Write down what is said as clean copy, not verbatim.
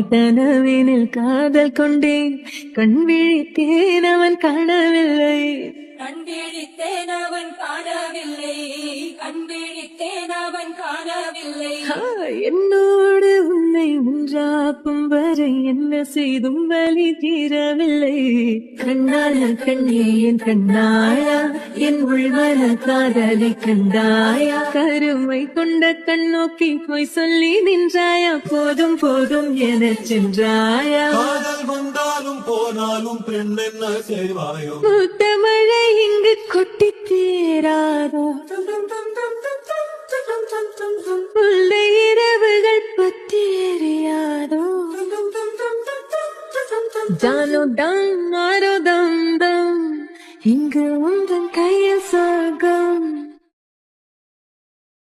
கனவினில் காதல் கொண்டேன் கண் விழித்தேன் அவன் காணவில்லை கண்பிழித்தேன் அவன் காணவில்லை கண்பிழித்தேன் அவன் காணவில்லை என்னோடு உன்னை ஒன்றாக்கும் வரை என்ன செய்தும் வலி தீரவில்லை கண்ணான கண்ணே என் கண்ணாயா என் உள்மன காதலை கண்டாயா கருமை கொண்ட கண் நோக்கி போய் சொல்லி நின்றாயா போதும் போதும் என சென்றாயா காதல் வந்தாலும் போனாலும் பெண் என்ன செய்வாயோ மூத்த மழை இங்கு கொட்டி தீராதோ முல்லை இரவுகள் பற்றி எரியாதோ ஜானோ டம் ஆரோ தம் தம் இங்கு